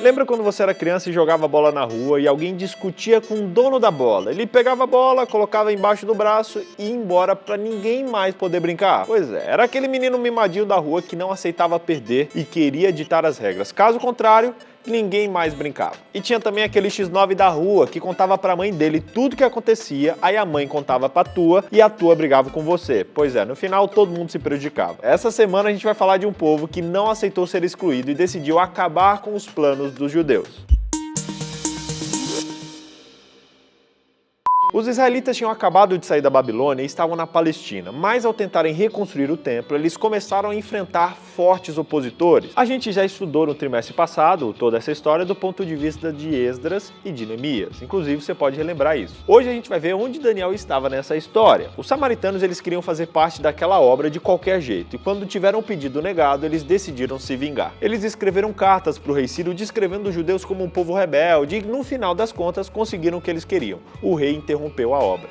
Lembra quando você era criança e jogava bola na rua e alguém discutia com o dono da bola? Ele pegava a bola, colocava embaixo do braço e ia embora pra ninguém mais poder brincar? Pois é, era aquele menino mimadinho da rua que não aceitava perder e queria ditar as regras. Caso contrário, ninguém mais brincava. E tinha também aquele X9 da rua que contava pra mãe dele tudo que acontecia, aí a mãe contava pra tua e a tua brigava com você. Pois é, no final todo mundo se prejudicava. Essa semana a gente vai falar de um povo que não aceitou ser excluído e decidiu acabar com os planos dos judeus. Os israelitas tinham acabado de sair da Babilônia e estavam na Palestina, mas ao tentarem reconstruir o templo, eles começaram a enfrentar fortes opositores. A gente já estudou no trimestre passado toda essa história do ponto de vista de Esdras e de Neemias. Inclusive, você pode relembrar isso. Hoje a gente vai ver onde Daniel estava nessa história. Os samaritanos, eles queriam fazer parte daquela obra de qualquer jeito, e quando tiveram o pedido negado, eles decidiram se vingar. Eles escreveram cartas para o rei Ciro descrevendo os judeus como um povo rebelde e, no final das contas, conseguiram o que eles queriam. O rei interrompeu a obra.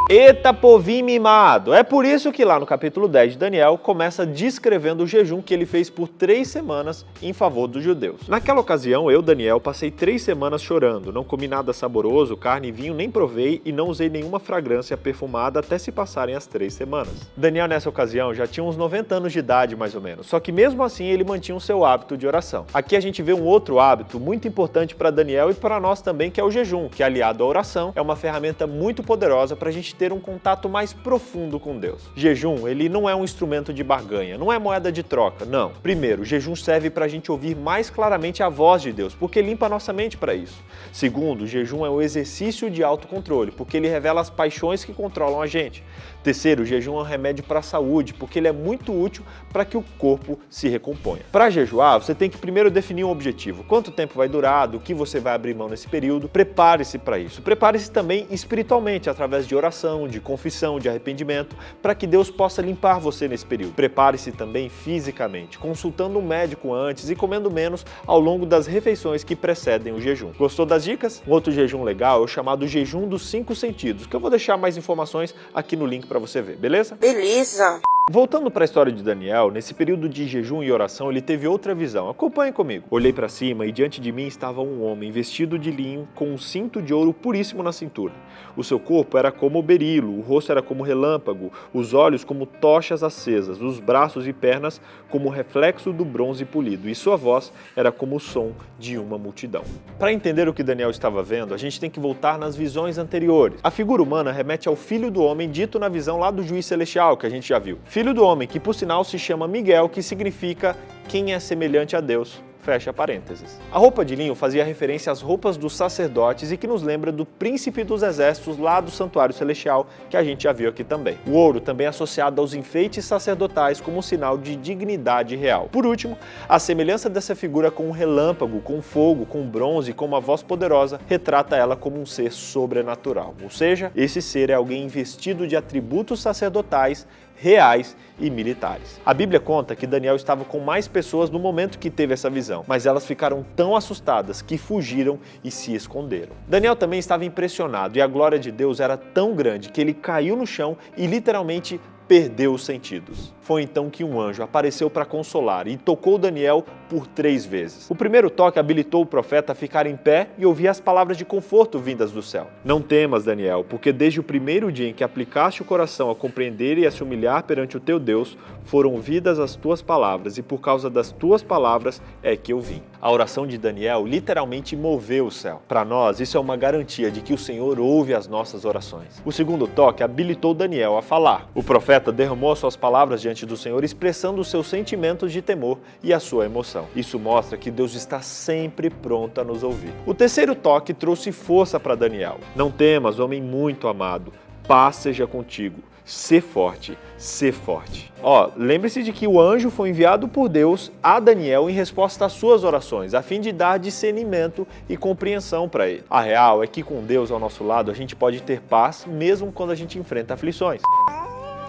Eita povinho mimado! É por isso que lá no capítulo 10 de Daniel começa descrevendo o jejum que ele fez por 3 semanas em favor dos judeus. Naquela ocasião, eu, Daniel, passei 3 semanas chorando, não comi nada saboroso, carne e vinho nem provei e não usei nenhuma fragrância perfumada até se passarem as 3 semanas. Daniel nessa ocasião já tinha uns 90 anos de idade mais ou menos, só que mesmo assim ele mantinha o seu hábito de oração. Aqui a gente vê um outro hábito muito importante para Daniel e para nós também, que é o jejum, que aliado à oração é uma ferramenta muito poderosa para a gente ter um contato mais profundo com Deus. Jejum, ele não é um instrumento de barganha, não é moeda de troca, não. Primeiro, o jejum serve para a gente ouvir mais claramente a voz de Deus, porque limpa a nossa mente para isso. Segundo, o jejum é um exercício de autocontrole, porque ele revela as paixões que controlam a gente. Terceiro, o jejum é um remédio para a saúde, porque ele é muito útil para que o corpo se recomponha. Para jejuar, você tem que primeiro definir um objetivo. Quanto tempo vai durar, do que você vai abrir mão nesse período. Prepare-se para isso. Prepare-se também espiritualmente, através de oração, de confissão, de arrependimento, para que Deus possa limpar você nesse período. Prepare-se também fisicamente, consultando um médico antes e comendo menos ao longo das refeições que precedem o jejum. Gostou das dicas? Um outro jejum legal é o chamado jejum dos 5 sentidos, que eu vou deixar mais informações aqui no link para você ver, beleza? Beleza! Voltando para a história de Daniel, nesse período de jejum e oração, ele teve outra visão. Acompanhe comigo. Olhei para cima e diante de mim estava um homem vestido de linho com um cinto de ouro puríssimo na cintura. O seu corpo era como berilo, o rosto era como relâmpago, os olhos como tochas acesas, os braços e pernas como reflexo do bronze polido, e sua voz era como o som de uma multidão. Para entender o que Daniel estava vendo, a gente tem que voltar nas visões anteriores. A figura humana remete ao Filho do Homem dito na visão lá do Juiz Celestial, que a gente já viu. Filho do Homem, que por sinal se chama Miguel, que significa quem é semelhante a Deus. Fecha parênteses. A roupa de linho fazia referência às roupas dos sacerdotes e que nos lembra do príncipe dos exércitos lá do santuário celestial, que a gente já viu aqui também. O ouro também é associado aos enfeites sacerdotais como um sinal de dignidade real. Por último, a semelhança dessa figura com um relâmpago, com fogo, com bronze e com uma voz poderosa retrata ela como um ser sobrenatural. Ou seja, esse ser é alguém investido de atributos sacerdotais, reais e militares. A Bíblia conta que Daniel estava com mais pessoas no momento que teve essa visão, mas elas ficaram tão assustadas que fugiram e se esconderam. Daniel também estava impressionado e a glória de Deus era tão grande que ele caiu no chão e literalmente perdeu os sentidos. Foi então que um anjo apareceu para consolar e tocou Daniel por 3 vezes. O primeiro toque habilitou o profeta a ficar em pé e ouvir as palavras de conforto vindas do céu. Não temas, Daniel, porque desde o primeiro dia em que aplicaste o coração a compreender e a se humilhar perante o teu Deus, foram ouvidas as tuas palavras, e por causa das tuas palavras é que eu vim. A oração de Daniel literalmente moveu o céu. Para nós, isso é uma garantia de que o Senhor ouve as nossas orações. O segundo toque habilitou Daniel a falar. O profeta derramou as suas palavras diante do Senhor, expressando os seus sentimentos de temor e a sua emoção. Isso mostra que Deus está sempre pronto a nos ouvir. O terceiro toque trouxe força para Daniel. Não temas, homem muito amado, paz seja contigo. Ser forte, ser forte. Lembre-se de que o anjo foi enviado por Deus a Daniel em resposta às suas orações, a fim de dar discernimento e compreensão para ele. A real é que com Deus ao nosso lado, a gente pode ter paz mesmo quando a gente enfrenta aflições.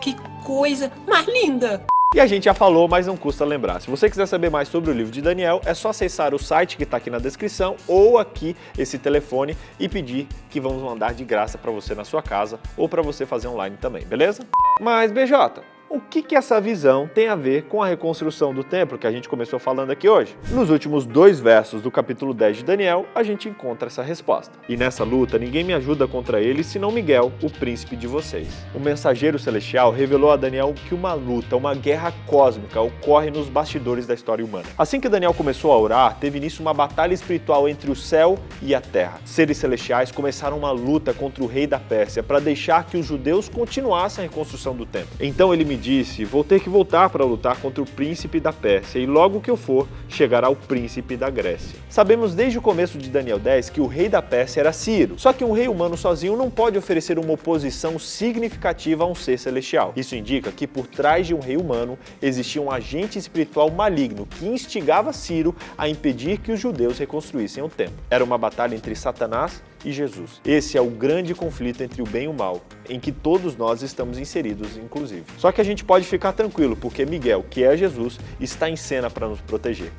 Que coisa mais linda! E a gente já falou, mas não custa lembrar. Se você quiser saber mais sobre o livro de Daniel, é só acessar o site que está aqui na descrição ou aqui esse telefone e pedir que vamos mandar de graça para você na sua casa ou para você fazer online também, beleza? Mas, BJ, O que essa visão tem a ver com a reconstrução do templo que a gente começou falando aqui hoje? Nos últimos 2 versos do capítulo 10 de Daniel, a gente encontra essa resposta. E nessa luta, ninguém me ajuda contra ele, senão Miguel, o príncipe de vocês. O mensageiro celestial revelou a Daniel que uma luta, uma guerra cósmica ocorre nos bastidores da história humana. Assim que Daniel começou a orar, teve início uma batalha espiritual entre o céu e a terra. Seres celestiais começaram uma luta contra o rei da Pérsia para deixar que os judeus continuassem a reconstrução do templo. Então ele me disse: vou ter que voltar para lutar contra o príncipe da Pérsia, e logo que eu for, chegará o príncipe da Grécia. Sabemos desde o começo de Daniel 10 que o rei da Pérsia era Ciro, só que um rei humano sozinho não pode oferecer uma oposição significativa a um ser celestial. Isso indica que por trás de um rei humano existia um agente espiritual maligno que instigava Ciro a impedir que os judeus reconstruíssem o templo. Era uma batalha entre Satanás e Jesus. Esse é o grande conflito entre o bem e o mal, em que todos nós estamos inseridos, inclusive. Só que a gente pode ficar tranquilo, porque Miguel, que é Jesus, está em cena para nos proteger.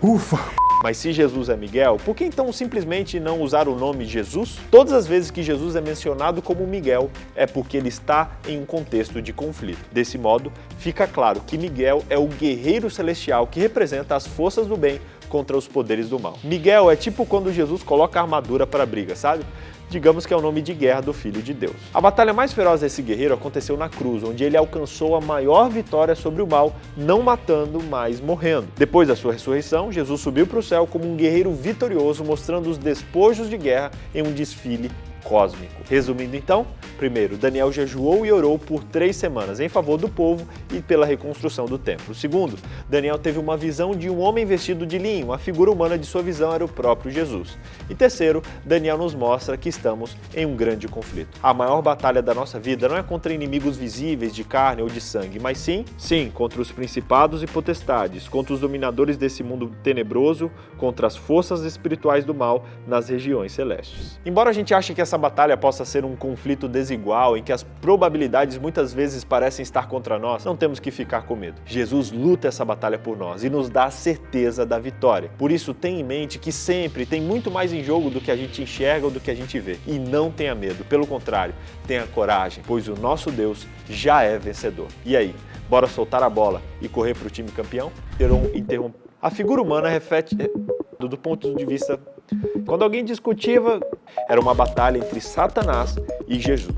Ufa! Mas se Jesus é Miguel, por que então simplesmente não usar o nome Jesus? Todas as vezes que Jesus é mencionado como Miguel, é porque ele está em um contexto de conflito. Desse modo, fica claro que Miguel é o guerreiro celestial que representa as forças do bem contra os poderes do mal. Miguel é tipo quando Jesus coloca a armadura para a briga, sabe? Digamos que é o nome de guerra do Filho de Deus. A batalha mais feroz desse guerreiro aconteceu na cruz, onde ele alcançou a maior vitória sobre o mal, não matando, mas morrendo. Depois da sua ressurreição, Jesus subiu para o céu como um guerreiro vitorioso, mostrando os despojos de guerra em um desfile cósmico. Resumindo então, primeiro, Daniel jejuou e orou por 3 semanas em favor do povo e pela reconstrução do templo. Segundo, Daniel teve uma visão de um homem vestido de linho, a figura humana de sua visão era o próprio Jesus. E terceiro, Daniel nos mostra que estamos em um grande conflito. A maior batalha da nossa vida não é contra inimigos visíveis de carne ou de sangue, mas sim, contra os principados e potestades, contra os dominadores desse mundo tenebroso, contra as forças espirituais do mal nas regiões celestes. Embora a gente ache que essa batalha possa ser um conflito desigual, em que as probabilidades muitas vezes parecem estar contra nós, não temos que ficar com medo. Jesus luta essa batalha por nós e nos dá a certeza da vitória. Por isso, tenha em mente que sempre tem muito mais em jogo do que a gente enxerga ou do que a gente vê. E não tenha medo, pelo contrário, tenha coragem, pois o nosso Deus já é vencedor. E aí, bora soltar a bola e correr para o time campeão? A figura humana reflete, do ponto de vista... Quando alguém discutia, era uma batalha entre Satanás e Jesus.